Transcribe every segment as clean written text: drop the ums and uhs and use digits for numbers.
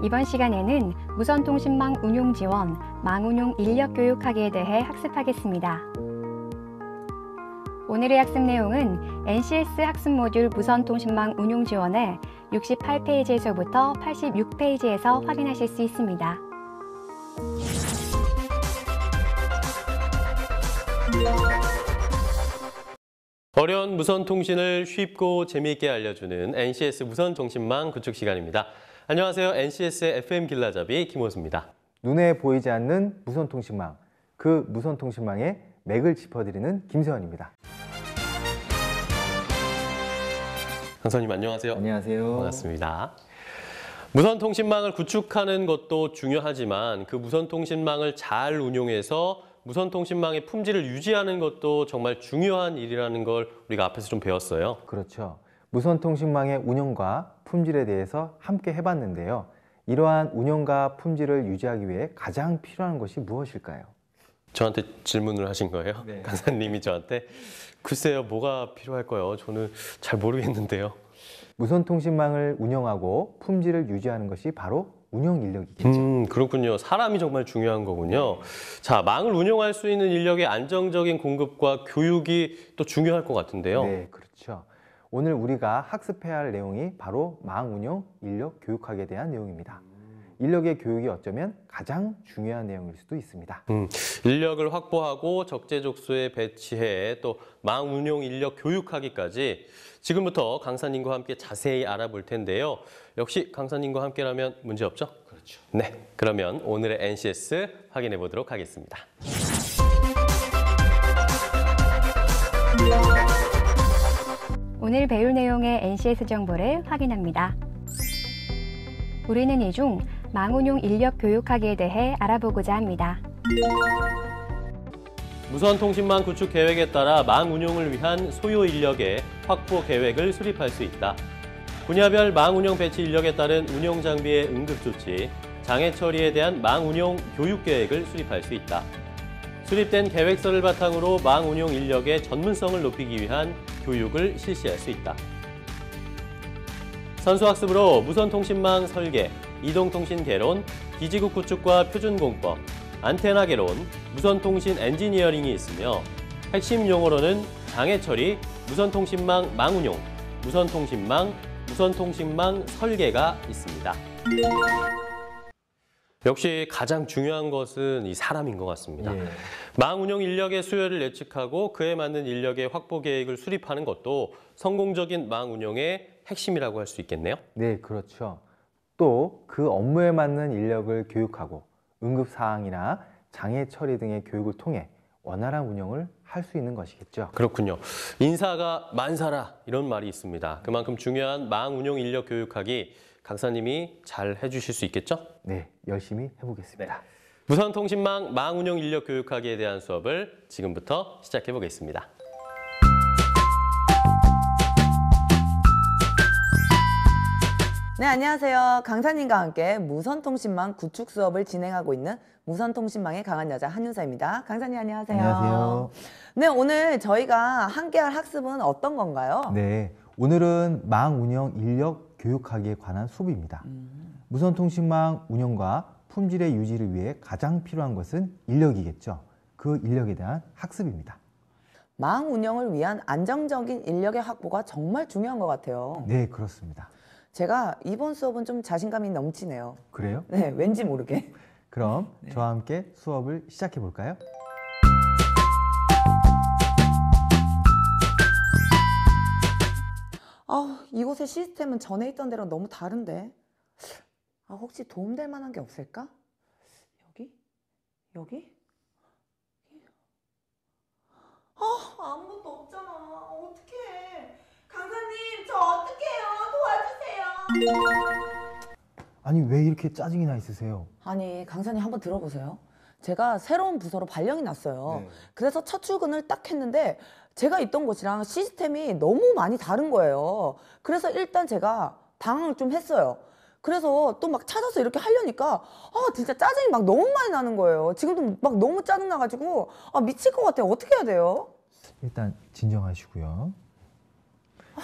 이번 시간에는 무선통신망 운용 지원, 망운용 인력 교육하기에 대해 학습하겠습니다. 오늘의 학습 내용은 NCS 학습 모듈 무선통신망 운용 지원을 68페이지에서부터 86페이지에서 확인하실 수 있습니다. 어려운 무선 통신을 쉽고 재미있게 알려주는 NCS 무선 통신망 구축 시간입니다. 안녕하세요. NCS의 FM 길라잡이 김호수입니다. 눈에 보이지 않는 무선 통신망, 그 무선 통신망의 맥을 짚어드리는 김세환입니다. 강사님 안녕하세요. 안녕하세요. 반갑습니다. 무선 통신망을 구축하는 것도 중요하지만 그 무선 통신망을 잘 운용해서 무선 통신망의 품질을 유지하는 것도 정말 중요한 일이라는 걸 우리가 앞에서 좀 배웠어요. 그렇죠. 무선 통신망의 운영과 품질에 대해서 함께 해봤는데요. 이러한 운영과 품질을 유지하기 위해 가장 필요한 것이 무엇일까요? 저한테 질문을 하신 거예요? 네. 강사님이 저한테? 글쎄요, 뭐가 필요할까요? 저는 잘 모르겠는데요. 무선 통신망을 운영하고 품질을 유지하는 것이 바로 운영 인력이겠죠. 그렇군요. 사람이 정말 중요한 거군요. 자, 망을 운영할 수 있는 인력의 안정적인 공급과 교육이 또 중요할 것 같은데요. 네, 그렇죠. 오늘 우리가 학습해야 할 내용이 바로 망 운영 인력 교육학에 대한 내용입니다. 인력의 교육이 어쩌면 가장 중요한 내용일 수도 있습니다. 인력을 확보하고 적재적소에 배치해 또 망 운용 인력 교육하기까지 지금부터 강사님과 함께 자세히 알아볼 텐데요. 역시 강사님과 함께라면 문제 없죠? 그렇죠. 네, 그러면 오늘의 NCS 확인해 보도록 하겠습니다. 오늘 배울 내용의 NCS 정보를 확인합니다. 우리는 이 중 망운용 인력 교육하기에 대해 알아보고자 합니다. 무선 통신망 구축 계획에 따라 망 운용을 위한 소요 인력의 확보 계획을 수립할 수 있다. 분야별 망 운영 배치 인력에 따른 운영 장비의 응급 조치, 장애 처리에 대한 망 운용 교육 계획을 수립할 수 있다. 수립된 계획서를 바탕으로 망 운용 인력의 전문성을 높이기 위한 교육을 실시할 수 있다. 선수학습으로 무선통신망 설계, 이동통신 개론, 기지국 구축과 표준공법, 안테나 개론, 무선통신 엔지니어링이 있으며 핵심 용어로는 장애 처리, 무선통신망 망운용, 무선통신망 설계가 있습니다. 역시 가장 중요한 것은 이 사람인 것 같습니다. 예. 망운용 인력의 수요를 예측하고 그에 맞는 인력의 확보 계획을 수립하는 것도 성공적인 망운용의 핵심이라고 할 수 있겠네요. 네, 그렇죠. 또 그 업무에 맞는 인력을 교육하고 응급사항이나 장애 처리 등의 교육을 통해 원활한 운영을 할 수 있는 것이겠죠. 그렇군요. 인사가 만사라 이런 말이 있습니다. 그만큼 중요한 망운용 인력 교육하기 강사님이 잘 해주실 수 있겠죠? 네, 열심히 해보겠습니다. 무선통신망 망운용 인력 교육하기에 대한 수업을 지금부터 시작해 보겠습니다. 네, 안녕하세요. 강사님과 함께 무선통신망 구축 수업을 진행하고 있는 무선통신망의 강한 여자 한윤서입니다. 강사님 안녕하세요. 안녕하세요. 네, 오늘 저희가 함께할 학습은 어떤 건가요? 네, 오늘은 망 운영 인력 교육하기에 관한 수업입니다. 무선통신망 운영과 품질의 유지를 위해 가장 필요한 것은 인력이겠죠. 그 인력에 대한 학습입니다. 망 운영을 위한 안정적인 인력의 확보가 정말 중요한 것 같아요. 네, 그렇습니다. 제가 이번 수업은 좀 자신감이 넘치네요. 그래요? 네, 왠지 모르게. 그럼 저와 함께 수업을 시작해 볼까요? 이곳의 시스템은 전에 있던 데랑 너무 다른데. 혹시 도움될 만한 게 없을까? 여기? 여기? 아무것도 없잖아. 어떡해. 강사님, 저 어떡해요? 도와주세요. 아니, 왜 이렇게 짜증이 나 있으세요? 아니, 강사님 한번 들어보세요. 제가 새로운 부서로 발령이 났어요. 네. 그래서 첫 출근을 딱 했는데 제가 있던 곳이랑 시스템이 너무 많이 다른 거예요. 그래서 일단 제가 당황을 좀 했어요. 그래서 또 막 찾아서 이렇게 하려니까 진짜 짜증이 막 너무 많이 나는 거예요. 지금도 막 너무 짜증 나가지고 미칠 것 같아요. 어떻게 해야 돼요? 일단 진정하시고요.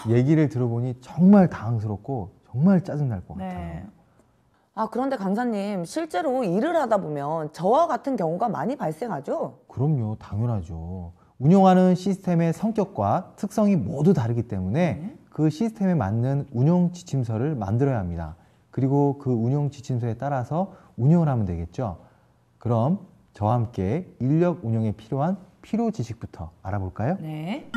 얘기를 들어보니 정말 당황스럽고 정말 짜증날 것 같아요. 아, 그런데 강사님, 실제로 일을 하다 보면 저와 같은 경우가 많이 발생하죠? 그럼요, 당연하죠. 운영하는 시스템의 성격과 특성이 모두 다르기 때문에 그 시스템에 맞는 운영 지침서를 만들어야 합니다. 그리고 그 운영 지침서에 따라서 운영을 하면 되겠죠. 그럼 저와 함께 인력 운영에 필요한 필요 지식부터 알아볼까요? 네.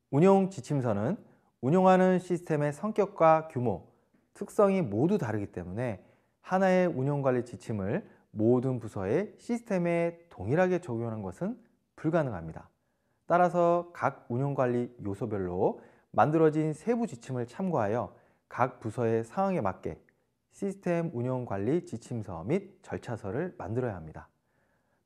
운영 지침서는 운영하는 시스템의 성격과 규모, 특성이 모두 다르기 때문에 하나의 운영관리 지침을 모든 부서의 시스템에 동일하게 적용하는 것은 불가능합니다. 따라서 각 운영관리 요소별로 만들어진 세부 지침을 참고하여 각 부서의 상황에 맞게 시스템 운영관리 지침서 및 절차서를 만들어야 합니다.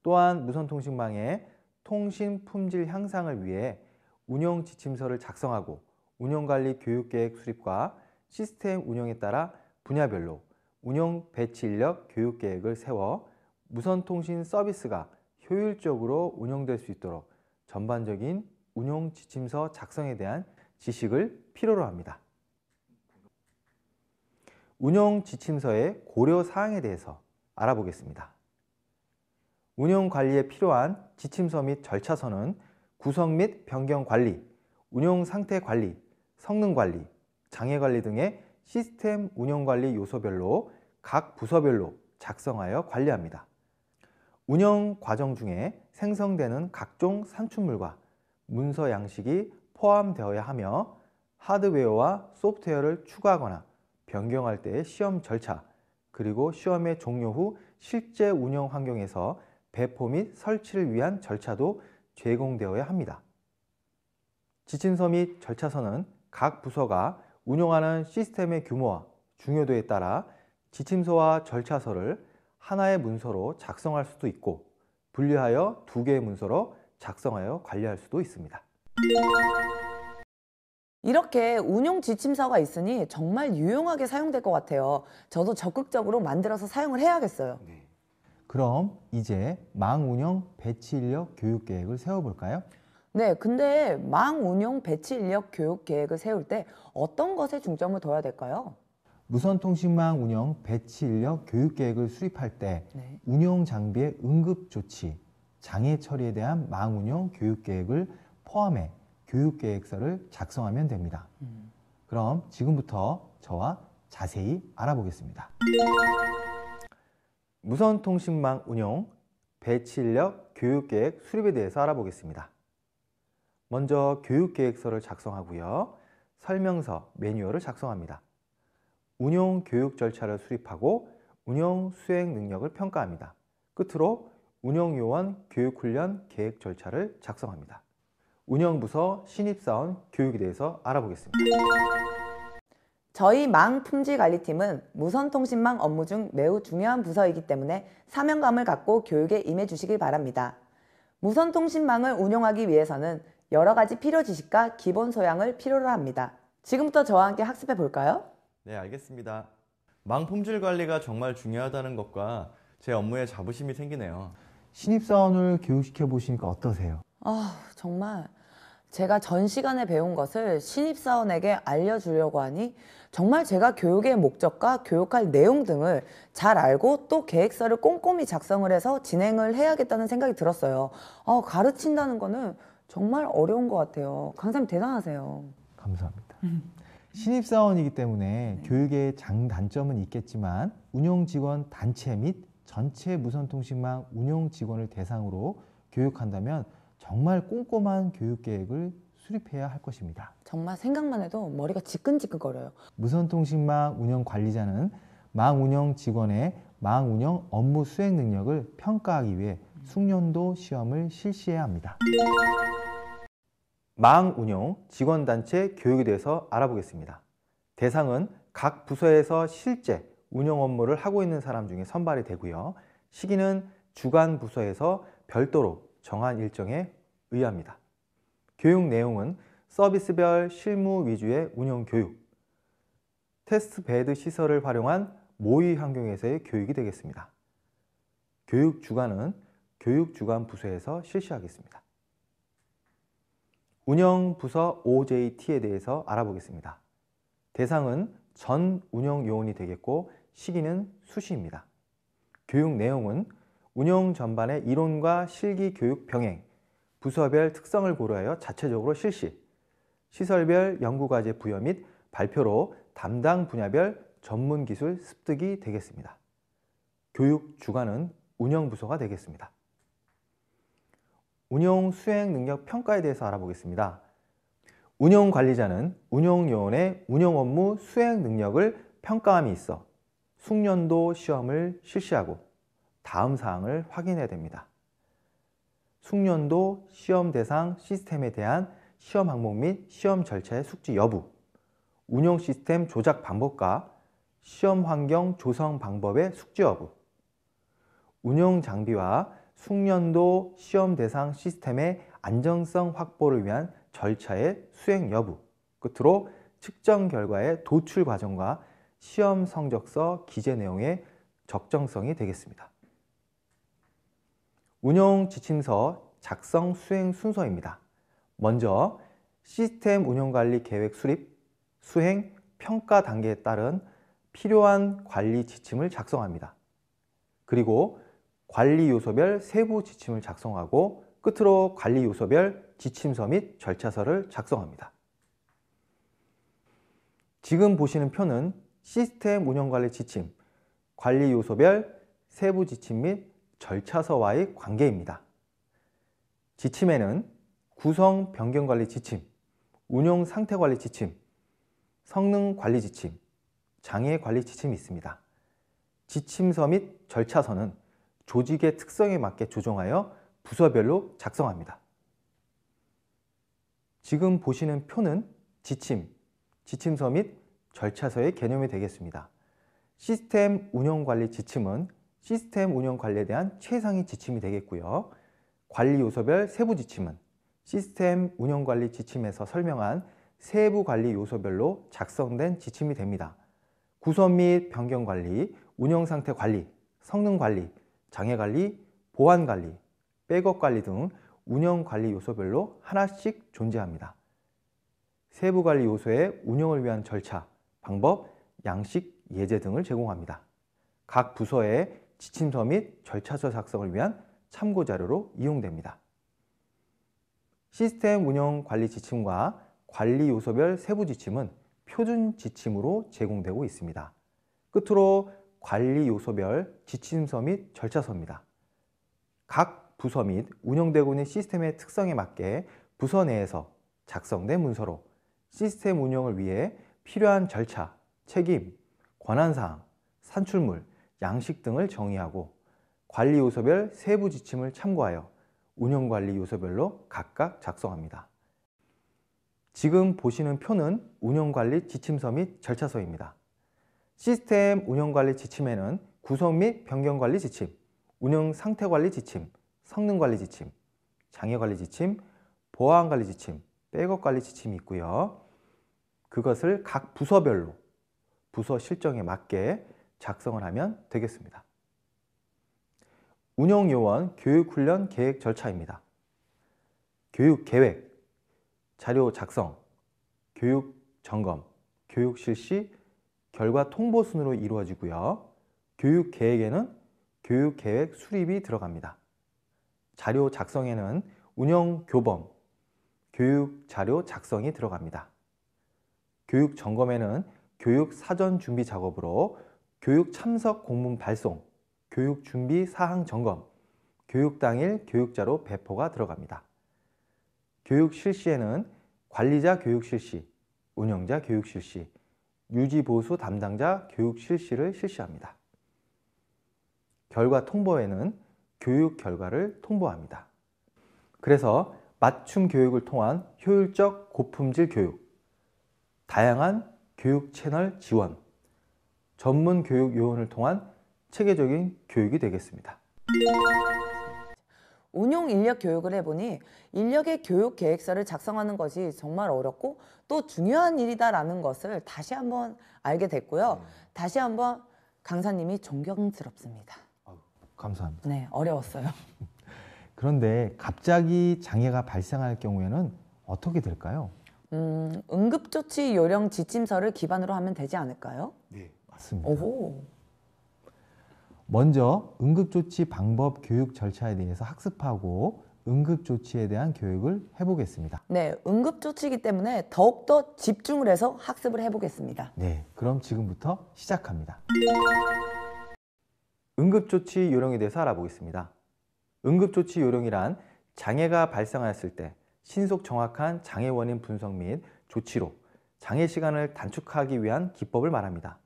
또한 무선통신망의 통신 품질 향상을 위해 운영 지침서를 작성하고 운영관리 교육계획 수립과 시스템 운영에 따라 분야별로 운영 배치 인력 교육계획을 세워 무선통신 서비스가 효율적으로 운영될 수 있도록 전반적인 운영 지침서 작성에 대한 지식을 필요로 합니다. 운영 지침서의 고려 사항에 대해서 알아보겠습니다. 운영 관리에 필요한 지침서 및 절차서는 구성 및 변경 관리, 운영 상태 관리, 성능 관리, 장애 관리 등의 시스템 운영 관리 요소별로 각 부서별로 작성하여 관리합니다. 운영 과정 중에 생성되는 각종 산출물과 문서 양식이 포함되어야 하며 하드웨어와 소프트웨어를 추가하거나 변경할 때의 시험 절차, 그리고 시험의 종료 후 실제 운영 환경에서 배포 및 설치를 위한 절차도 제공되어야 합니다. 지침서 및 절차서는 각 부서가 운영하는 시스템의 규모와 중요도에 따라 지침서와 절차서를 하나의 문서로 작성할 수도 있고 분리하여 두 개의 문서로 작성하여 관리할 수도 있습니다. 이렇게 운용 지침서가 있으니 정말 유용하게 사용될 것 같아요. 저도 적극적으로 만들어서 사용을 해야겠어요. 그럼 이제 망운영 배치 인력 교육 계획을 세워볼까요? 네, 근데 망 운용 배치 인력 교육 계획을 세울 때 어떤 것에 중점을 둬야 될까요? 무선통신망 운영 배치 인력 교육 계획을 수립할 때 네. 운영 장비의 응급 조치, 장애 처리에 대한 망 운영 교육 계획을 포함해 교육 계획서를 작성하면 됩니다. 그럼 지금부터 저와 자세히 알아보겠습니다. 무선통신망 운영 배치 인력 교육 계획 수립에 대해서 알아보겠습니다. 먼저 교육 계획서를 작성하고요. 설명서, 매뉴얼을 작성합니다. 운용 교육 절차를 수립하고 운영 수행 능력을 평가합니다. 끝으로 운영 요원 교육 훈련 계획 절차를 작성합니다. 운영부서 신입사원 교육에 대해서 알아보겠습니다. 저희 망 품질관리팀은 무선통신망 업무 중 매우 중요한 부서이기 때문에 사명감을 갖고 교육에 임해 주시길 바랍니다. 무선통신망을 운영하기 위해서는 여러 가지 필요 지식과 기본 소양을 필요로 합니다. 지금부터 저와 함께 학습해 볼까요? 네, 알겠습니다. 망 품질 관리가 정말 중요하다는 것과 제 업무에 자부심이 생기네요. 신입사원을 교육시켜 보시니까 어떠세요? 정말 제가 전 시간에 배운 것을 신입사원에게 알려주려고 하니 정말 제가 교육의 목적과 교육할 내용 등을 잘 알고 또 계획서를 꼼꼼히 작성을 해서 진행을 해야겠다는 생각이 들었어요. 가르친다는 거는 정말 어려운 것 같아요. 강사님 대단하세요. 감사합니다. 신입사원이기 때문에 교육의 장단점은 있겠지만 운영 직원 단체 및 전체 무선통신망 운영 직원을 대상으로 교육한다면 정말 꼼꼼한 교육 계획을 수립해야 할 것입니다. 정말 생각만 해도 머리가 지끈지끈거려요. 무선통신망 운영 관리자는 망 운영 직원의 망 운영 업무 수행 능력을 평가하기 위해 숙련도 시험을 실시해야 합니다. 망 운영 직원 단체 교육에 대해서 알아보겠습니다. 대상은 각 부서에서 실제 운영 업무를 하고 있는 사람 중에 선발이 되고요. 시기는 주간 부서에서 별도로 정한 일정에 의합니다. 교육 내용은 서비스별 실무 위주의 운영 교육, 테스트 베드 시설을 활용한 모의 환경에서의 교육이 되겠습니다. 교육 주간은 교육 주간 부서에서 실시하겠습니다. 운영 부서 OJT에 대해서 알아보겠습니다. 대상은 전 운영 요원이 되겠고 시기는 수시입니다. 교육 내용은 운영 전반의 이론과 실기 교육 병행, 부서별 특성을 고려하여 자체적으로 실시, 시설별 연구과제 부여 및 발표로 담당 분야별 전문 기술 습득이 되겠습니다. 교육 주관은 운영부서가 되겠습니다. 운영 수행 능력 평가에 대해서 알아보겠습니다. 운영관리자는 운영요원의 운영 업무 수행 능력을 평가함에 있어 숙련도 시험을 실시하고 다음 사항을 확인해야 됩니다. 숙련도 시험 대상 시스템에 대한 시험 항목 및 시험 절차의 숙지 여부, 운영 시스템 조작 방법과 시험 환경 조성 방법의 숙지 여부, 운영 장비와 숙련도 시험 대상 시스템의 안정성 확보를 위한 절차의 수행 여부, 끝으로 측정 결과의 도출 과정과 시험 성적서 기재 내용의 적정성이 되겠습니다. 운영 지침서 작성 수행 순서입니다. 먼저 시스템 운영관리 계획 수립, 수행, 평가 단계에 따른 필요한 관리 지침을 작성합니다. 그리고 관리 요소별 세부 지침을 작성하고 끝으로 관리 요소별 지침서 및 절차서를 작성합니다. 지금 보시는 표는 시스템 운영관리 지침, 관리 요소별 세부 지침 및 절차서와의 관계입니다. 지침에는 구성 변경관리 지침, 운용 상태관리 지침, 성능관리 지침, 장애관리 지침이 있습니다. 지침서 및 절차서는 조직의 특성에 맞게 조정하여 부서별로 작성합니다. 지금 보시는 표는 지침, 지침서 및 절차서의 개념이 되겠습니다. 시스템 운영관리 지침은 시스템 운영관리에 대한 최상위 지침이 되겠고요. 관리 요소별 세부 지침은 시스템 운영관리 지침에서 설명한 세부 관리 요소별로 작성된 지침이 됩니다. 구성 및 변경 관리, 운영 상태 관리, 성능 관리, 장애 관리, 보안 관리, 백업 관리 등 운영 관리 요소별로 하나씩 존재합니다. 세부 관리 요소의 운영을 위한 절차, 방법, 양식, 예제 등을 제공합니다. 각 부서의 지침서 및 절차서 작성을 위한 참고 자료로 이용됩니다. 시스템 운영 관리 지침과 관리 요소별 세부 지침은 표준 지침으로 제공되고 있습니다. 끝으로 관리 요소별 지침서 및 절차서입니다. 각 부서 및 운영되고 있는 시스템의 특성에 맞게 부서 내에서 작성된 문서로 시스템 운영을 위해 필요한 절차, 책임, 권한사항, 산출물, 양식 등을 정의하고 관리 요소별 세부 지침을 참고하여 운영관리 요소별로 각각 작성합니다. 지금 보시는 표는 운영관리 지침서 및 절차서입니다. 시스템 운영관리 지침에는 구성 및 변경관리 지침, 운영 상태관리 지침, 성능관리 지침, 장애관리 지침, 보안관리 지침, 백업관리 지침이 있고요. 그것을 각 부서별로 부서 실정에 맞게 작성을 하면 되겠습니다. 운영요원 교육훈련 계획 절차입니다. 교육 계획, 자료 작성, 교육 점검, 교육 실시, 결과 통보 순으로 이루어지고요. 교육 계획에는 교육 계획 수립이 들어갑니다. 자료 작성에는 운영 교범, 교육 자료 작성이 들어갑니다. 교육 점검에는 교육 사전 준비 작업으로 교육 참석 공문 발송, 교육 준비 사항 점검, 교육 당일 교육자료 배포가 들어갑니다. 교육 실시에는 관리자 교육 실시, 운영자 교육 실시, 유지 보수 담당자 교육 실시를 실시합니다. 결과 통보에는 교육 결과를 통보합니다. 그래서 맞춤 교육을 통한 효율적 고품질 교육, 다양한 교육 채널 지원, 전문 교육 요원을 통한 체계적인 교육이 되겠습니다. 운용 인력 교육을 해보니 인력의 교육 계획서를 작성하는 것이 정말 어렵고 또 중요한 일이다라는 것을 다시 한번 알게 됐고요. 다시 한번 강사님이 존경스럽습니다. 감사합니다. 네, 어려웠어요. 그런데 갑자기 장애가 발생할 경우에는 어떻게 될까요? 응급조치 요령 지침서를 기반으로 하면 되지 않을까요? 네, 맞습니다. 오호. 먼저 응급조치 방법 교육 절차에 대해서 학습하고 응급조치에 대한 교육을 해보겠습니다. 네, 응급조치이기 때문에 더욱더 집중을 해서 학습을 해보겠습니다. 네, 그럼 지금부터 시작합니다. 응급조치 요령에 대해서 알아보겠습니다. 응급조치 요령이란 장애가 발생하였을 때 신속 정확한 장애 원인 분석 및 조치로 장애 시간을 단축하기 위한 기법을 말합니다.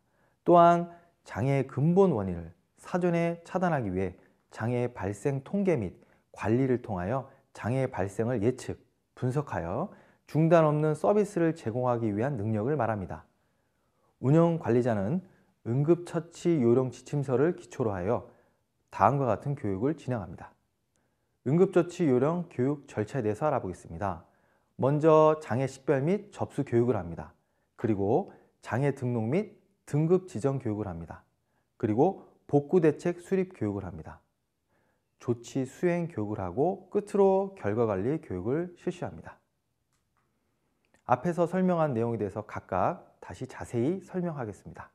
또한 장애의 근본 원인을 사전에 차단하기 위해 장애 발생 통계 및 관리를 통하여 장애 발생을 예측, 분석하여 중단 없는 서비스를 제공하기 위한 능력을 말합니다. 운영 관리자는 응급처치 요령 지침서를 기초로 하여 다음과 같은 교육을 진행합니다. 응급처치 요령 교육 절차에 대해서 알아보겠습니다. 먼저 장애 식별 및 접수 교육을 합니다. 그리고 장애 등록 및 등급 지정 교육을 합니다. 그리고 복구 대책 수립 교육을 합니다. 조치 수행 교육을 하고 끝으로 결과 관리 교육을 실시합니다. 앞에서 설명한 내용에 대해서 각각 다시 자세히 설명하겠습니다.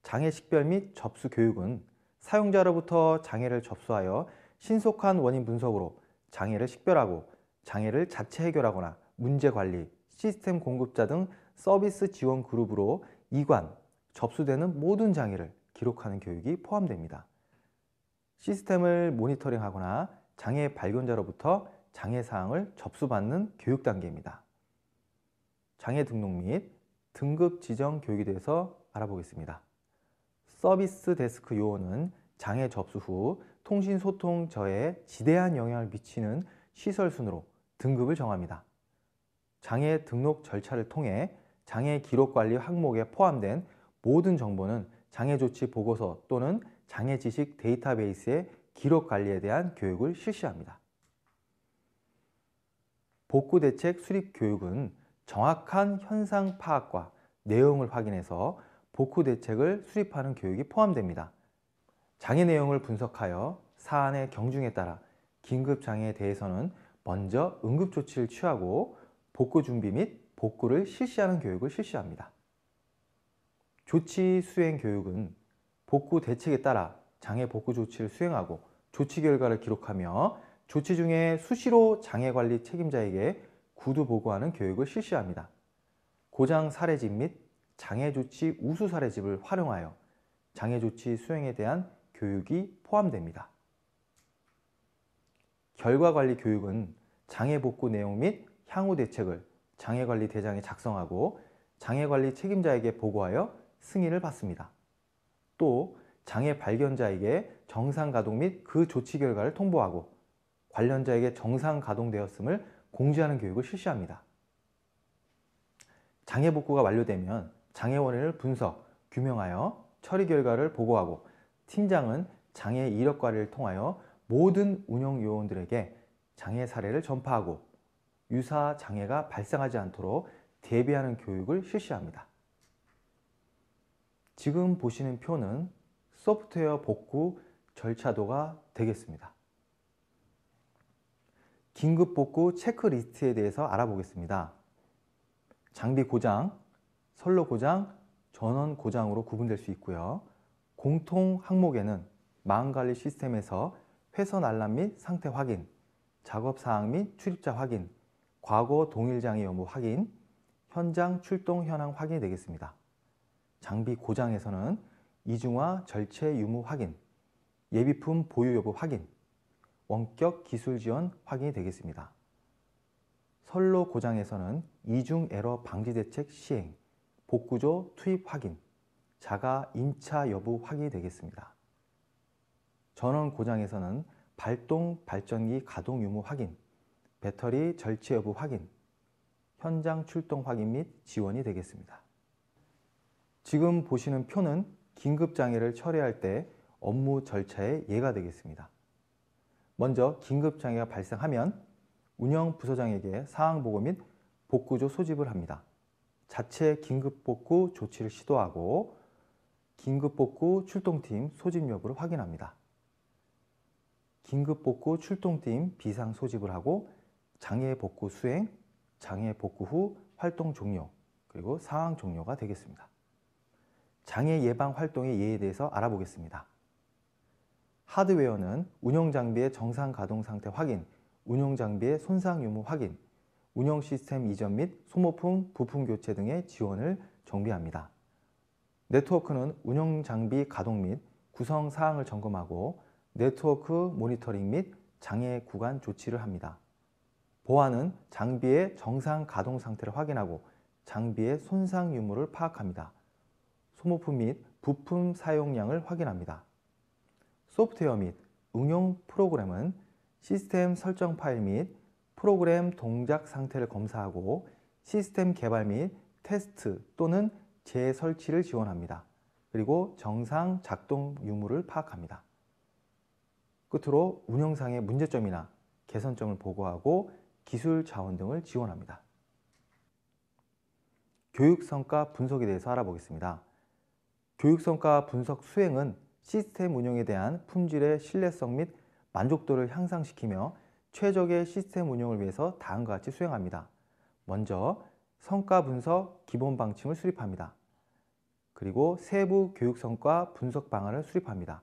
장애 식별 및 접수 교육은 사용자로부터 장애를 접수하여 신속한 원인 분석으로 장애를 식별하고 장애를 자체 해결하거나 문제 관리, 시스템 공급자 등 서비스 지원 그룹으로 이관, 접수되는 모든 장애를 기록하는 교육이 포함됩니다. 시스템을 모니터링하거나 장애 발견자로부터 장애 사항을 접수받는 교육 단계입니다. 장애 등록 및 등급 지정 교육에 대해서 알아보겠습니다. 서비스 데스크 요원은 장애 접수 후 통신 소통 저에 지대한 영향을 미치는 시설 순으로 등급을 정합니다. 장애 등록 절차를 통해 장애 기록 관리 항목에 포함된 모든 정보는 장애 조치 보고서 또는 장애 지식 데이터베이스의 기록 관리에 대한 교육을 실시합니다. 복구 대책 수립 교육은 정확한 현상 파악과 내용을 확인해서 복구 대책을 수립하는 교육이 포함됩니다. 장애 내용을 분석하여 사안의 경중에 따라 긴급 장애에 대해서는 먼저 응급조치를 취하고 복구 준비 및 복구를 실시하는 교육을 실시합니다. 조치 수행 교육은 복구 대책에 따라 장애 복구 조치를 수행하고 조치 결과를 기록하며 조치 중에 수시로 장애관리 책임자에게 구두 보고하는 교육을 실시합니다. 고장 사례집 및 장애조치 우수 사례집을 활용하여 장애조치 수행에 대한 교육이 포함됩니다. 결과관리 교육은 장애복구 내용 및 향후 대책을 장애관리 대장에 작성하고 장애관리 책임자에게 보고하여 승인을 받습니다. 또 장애 발견자에게 정상 가동 및 그 조치 결과를 통보하고 관련자에게 정상 가동되었음을 공지하는 교육을 실시합니다. 장애 복구가 완료되면 장애 원인을 분석, 규명하여 처리 결과를 보고하고 팀장은 장애 이력 관리를 통하여 모든 운영 요원들에게 장애 사례를 전파하고 유사 장애가 발생하지 않도록 대비하는 교육을 실시합니다. 지금 보시는 표는 소프트웨어 복구 절차도가 되겠습니다. 긴급 복구 체크리스트에 대해서 알아보겠습니다. 장비 고장, 선로 고장, 전원 고장으로 구분될 수 있고요. 공통 항목에는 망관리 시스템에서 회선 알람 및 상태 확인, 작업 사항 및 출입자 확인, 과거 동일 장애 여부 확인, 현장 출동 현황 확인이 되겠습니다. 장비 고장에서는 이중화 절체 유무 확인, 예비품 보유 여부 확인, 원격 기술 지원 확인이 되겠습니다. 선로 고장에서는 이중 에러 방지 대책 시행, 복구조 투입 확인, 자가 임차 여부 확인이 되겠습니다. 전원 고장에서는 발동 발전기 가동 유무 확인, 배터리 절체 여부 확인, 현장 출동 확인 및 지원이 되겠습니다. 지금 보시는 표는 긴급장애를 처리할 때 업무 절차의 예가 되겠습니다. 먼저 긴급장애가 발생하면 운영부서장에게 상황보고 및 복구조 소집을 합니다. 자체 긴급복구 조치를 시도하고 긴급복구 출동팀 소집 여부를 확인합니다. 긴급복구 출동팀 비상 소집을 하고 장애복구 수행, 장애 복구 후 활동 종료, 그리고 상황 종료가 되겠습니다. 장애 예방 활동의 예에 대해서 알아보겠습니다. 하드웨어는 운영 장비의 정상 가동 상태 확인, 운영 장비의 손상 유무 확인, 운영 시스템 이전 및 소모품, 부품 교체 등의 지원을 정비합니다. 네트워크는 운영 장비 가동 및 구성 사항을 점검하고 네트워크 모니터링 및 장애 구간 조치를 합니다. 보안은 장비의 정상 가동 상태를 확인하고 장비의 손상 유무를 파악합니다. 소모품 및 부품 사용량을 확인합니다. 소프트웨어 및 응용 프로그램은 시스템 설정 파일 및 프로그램 동작 상태를 검사하고 시스템 개발 및 테스트 또는 재설치를 지원합니다. 그리고 정상 작동 유무를 파악합니다. 끝으로 운영상의 문제점이나 개선점을 보고하고 기술 자원 등을 지원합니다. 교육성과 분석에 대해서 알아보겠습니다. 교육성과 분석 수행은 시스템 운영에 대한 품질의 신뢰성 및 만족도를 향상시키며 최적의 시스템 운영을 위해서 다음과 같이 수행합니다. 먼저 성과 분석 기본 방침을 수립합니다. 그리고 세부 교육 성과 분석 방안을 수립합니다.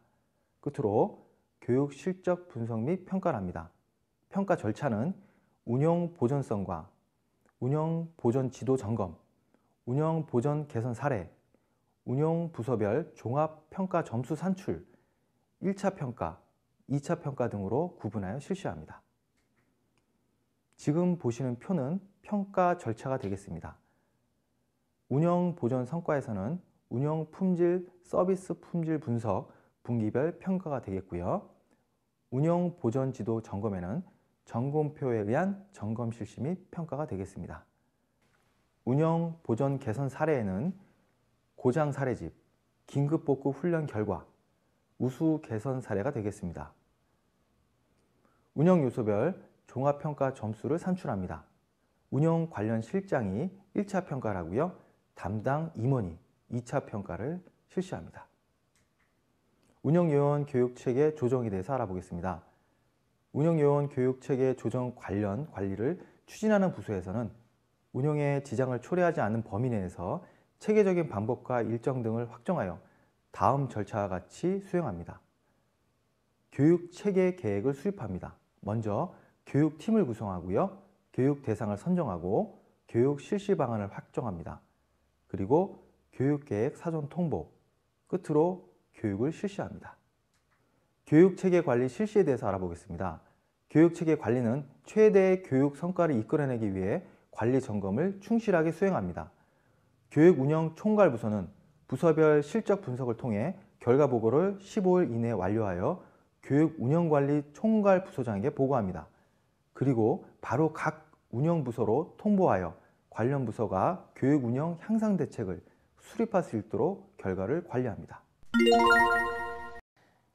끝으로 교육 실적 분석 및 평가를 합니다. 평가 절차는 운영 보전성과 운영 보전 지도 점검, 운영 보전 개선 사례, 운영 부서별 종합 평가 점수 산출, 1차 평가, 2차 평가 등으로 구분하여 실시합니다. 지금 보시는 표는 평가 절차가 되겠습니다. 운영 보전 성과에서는 운영 품질, 서비스 품질 분석, 분기별 평가가 되겠고요. 운영 보전 지도 점검에는 점검표에 의한 점검 실시 및 평가가 되겠습니다. 운영 보전 개선 사례에는 고장 사례집, 긴급 복구 훈련 결과, 우수 개선 사례가 되겠습니다. 운영 요소별 종합평가 점수를 산출합니다. 운영 관련 실장이 1차 평가를 하고요. 담당 임원이 2차 평가를 실시합니다. 운영요원 교육체계 조정에 대해서 알아보겠습니다. 운영요원 교육체계 조정 관련 관리를 추진하는 부서에서는 운영에 지장을 초래하지 않는 범위 내에서 체계적인 방법과 일정 등을 확정하여 다음 절차와 같이 수행합니다. 교육체계 계획을 수립합니다. 먼저 교육팀을 구성하고요. 교육 대상을 선정하고 교육 실시 방안을 확정합니다. 그리고 교육계획 사전 통보, 끝으로 교육을 실시합니다. 교육체계 관리 실시에 대해서 알아보겠습니다. 교육체계 관리는 최대의 교육 성과를 이끌어내기 위해 관리 점검을 충실하게 수행합니다. 교육운영 총괄부서는 부서별 실적 분석을 통해 결과 보고를 15일 이내에 완료하여 교육운영관리 총괄부서장에게 보고합니다. 그리고 바로 각 운영부서로 통보하여 관련 부서가 교육운영 향상 대책을 수립할 수 있도록 결과를 관리합니다.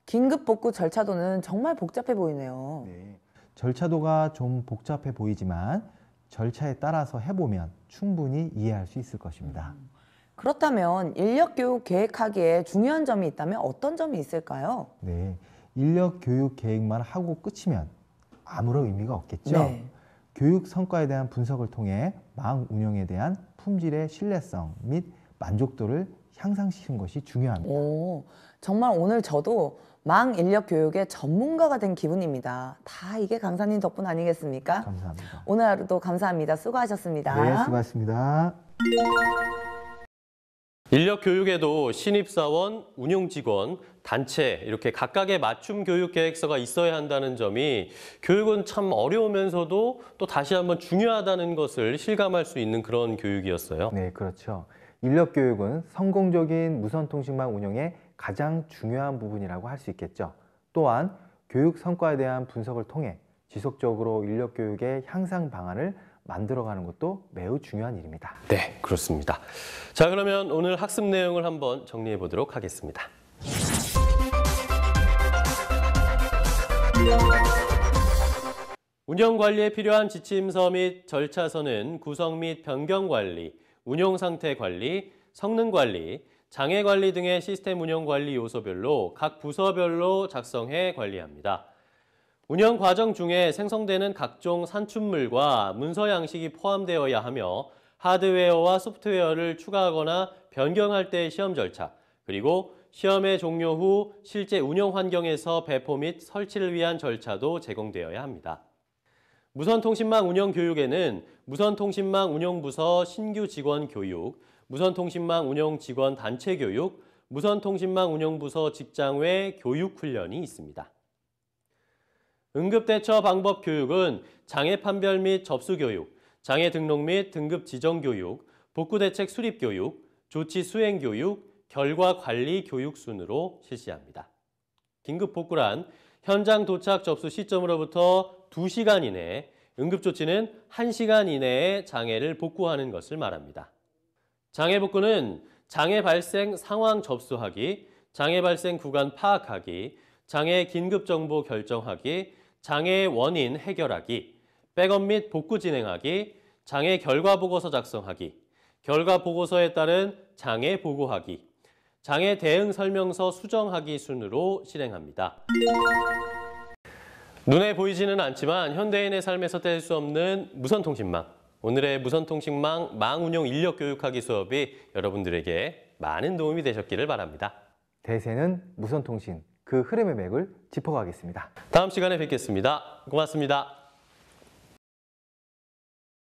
긴급복구 절차도는 정말 복잡해 보이네요. 네, 절차도가 좀 복잡해 보이지만 절차에 따라서 해보면 충분히 이해할 수 있을 것입니다. 그렇다면 인력교육 계획하기에 중요한 점이 있다면 어떤 점이 있을까요? 네, 인력 교육 계획만 하고 끝이면 아무런 의미가 없겠죠. 네. 교육 성과에 대한 분석을 통해 망 운영에 대한 품질의 신뢰성 및 만족도를 향상시키는 것이 중요합니다. 오, 정말 오늘 저도 망 인력 교육의 전문가가 된 기분입니다. 다 이게 강사님 덕분 아니겠습니까? 감사합니다. 오늘 하루도 감사합니다. 수고하셨습니다. 네, 수고하셨습니다. 인력 교육에도 신입사원, 운용직원, 단체 이렇게 각각의 맞춤 교육 계획서가 있어야 한다는 점이 교육은 참 어려우면서도 또 다시 한번 중요하다는 것을 실감할 수 있는 그런 교육이었어요. 네, 그렇죠. 인력 교육은 성공적인 무선통신망 운영의 가장 중요한 부분이라고 할 수 있겠죠. 또한 교육 성과에 대한 분석을 통해 지속적으로 인력 교육의 향상 방안을 만들어가는 것도 매우 중요한 일입니다. 네, 그렇습니다. 자, 그러면 오늘 학습 내용을 한번 정리해 보도록 하겠습니다. 운영 관리에 필요한 지침서 및 절차서는 구성 및 변경 관리, 운용 상태 관리, 성능 관리, 장애 관리 등의 시스템 운영 관리 요소별로 각 부서별로 작성해 관리합니다. 운영 과정 중에 생성되는 각종 산출물과 문서 양식이 포함되어야 하며 하드웨어와 소프트웨어를 추가하거나 변경할 때의 시험 절차, 그리고 시험의 종료 후 실제 운영 환경에서 배포 및 설치를 위한 절차도 제공되어야 합니다. 무선통신망 운영 교육에는 무선통신망 운영부서 신규 직원 교육, 무선통신망 운영 직원 단체 교육, 무선통신망 운영부서 직장외 교육 훈련이 있습니다. 응급대처 방법 교육은 장애 판별 및 접수 교육, 장애 등록 및 등급 지정 교육, 복구대책 수립 교육, 조치 수행 교육, 결과 관리 교육 순으로 실시합니다. 긴급 복구란 현장 도착 접수 시점으로부터 2시간 이내, 응급조치는 1시간 이내에 장애를 복구하는 것을 말합니다. 장애 복구는 장애 발생 상황 접수하기, 장애 발생 구간 파악하기, 장애 긴급 정보 결정하기, 장애의 원인 해결하기, 백업 및 복구 진행하기, 장애 결과 보고서 작성하기, 결과 보고서에 따른 장애 보고하기, 장애 대응 설명서 수정하기 순으로 실행합니다. 눈에 보이지는 않지만 현대인의 삶에서 뗄 수 없는 무선통신망. 오늘의 무선통신망 망운용 인력 교육하기 수업이 여러분들에게 많은 도움이 되셨기를 바랍니다. 대세는 무선통신, 그 흐름의 맥을 짚어가겠습니다. 다음 시간에 뵙겠습니다. 고맙습니다.